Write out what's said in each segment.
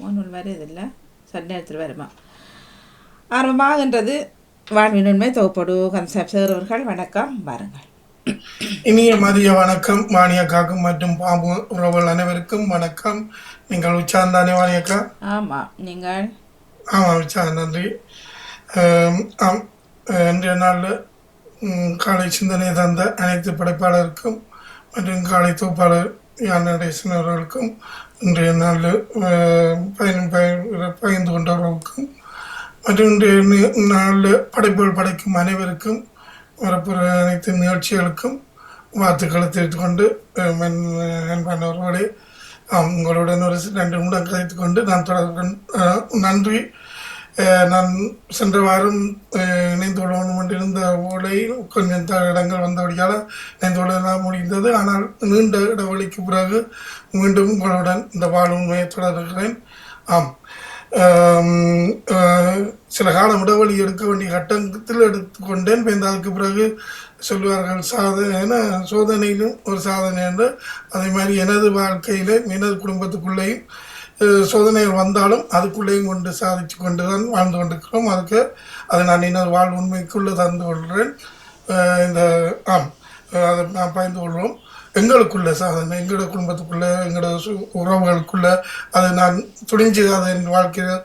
ஒன்றும் வருதில்லை சட்ட நேரத்தில் வருமா ஆரம்பமாகின்றது. வாழ்வின் உண்மை தொகுப்படு கன்செப்ட் சார் அவர்கள் வணக்கம். வாருங்கள். இனிய மதிய வணக்கம் வாணியக்காக்கும் மற்றும் பாம்பு உறவுகள் அனைவருக்கும் வணக்கம். நீங்கள் உச்சார்ந்தானே வாணியக்கா? ஆமாம், நீங்கள்? ஆமாம் உச்சார், நன்றி. ஆம், இன்றைய நாளில் காலை சிந்தனை தந்த அனைத்து படைப்பாளருக்கும் மற்றும் காலை தொகுப்பாளர் யான் நடேசன் அவர்களுக்கும், இன்றைய நாளில் பகிர்ந்து கொண்டவர்களுக்கும் மற்றும் இன்றைய நாளில் படைப்புகள் படைக்கும் அனைவருக்கும் வரப்புற அனைத்து நிகழ்ச்சிகளுக்கும் வாழ்த்துக்களை தெரிவித்து கொண்டு, அன்பானவர்களே, உங்களுடன் ஒரு 2 நிமிடம் கதைத்து கொண்டு நான் தொடர்கிறேன். நன்றி. நான் சென்ற வாரம் இணைந்து கொள்ளணும் என்றிருந்த வேளையில் கொஞ்சம் இடங்கள் வந்தபடியால் இணைந்து கொள்ளலாம் முடிந்தது. ஆனால் நீண்ட இடைவெளிக்கு பிறகு மீண்டும் உங்களுடன் இந்த உண்மையை தொடர்கிறேன். ஆம், சில காலம் இடைவெளி எடுக்க வேண்டிய கட்டத்தில் எடுத்துக்கொண்டேன். அதுக்கு பிறகு சொல்லுவார்கள் சோதனையிலும் ஒரு சாதனை என்று. அதே மாதிரி எனது வாழ்க்கையிலும் எனது குடும்பத்துக்குள்ளேயும் சோதனைகள் வந்தாலும் அதுக்குள்ளேயும் கொண்டு சாதித்து கொண்டு தான் வாழ்ந்து கொண்டிருக்கிறோம். அதுக்கு அதை நான் எனது உண்மைக்குள்ளே தந்து கொள்கிறேன். இந்த அதை நான் பகிர்ந்து கொள்வோம். எங்களுக்குள்ள சாதனை, எங்களோட குடும்பத்துக்குள்ளே, எங்களோட உறவுகளுக்குள்ளே அதை நான் துணிஞ்சு அதை என் வாழ்க்கையில்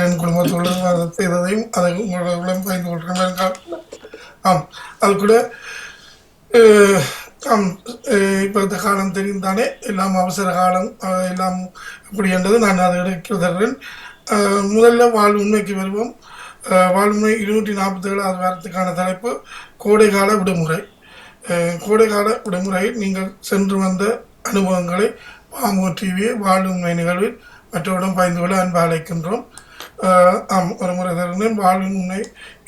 என் குடும்பத்துக்குள்ள அதை செய்ததையும் அதை உங்களோட பகிர்ந்து கொள்கிறேன். அது கூட இப்போ இந்த காலம் தெரியும் தானே, எல்லாம் அவசர காலம், எல்லாம் இப்படி என்றது நான் அதை இடைக்கு தருவேன். முதல்ல உண்மைக்கு வருவோம். உண்மை 247வது வாரத்துக்கான தலைப்பு கோடைகால விடுமுறை. கோடைகால விடுமுறையில் நீங்கள் சென்று வந்த அனுபவங்களை பாம்பு டிவியை உண்மை நிகழ்வில் மற்றவரிடம் பகிர்ந்து கொள்ள அன்பு அழைக்கின்றோம். ஒரு முறை தருகிறேன். உண்மை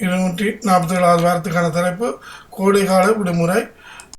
247வது வாரத்துக்கான தலைப்பு கோடைகால விடுமுறை.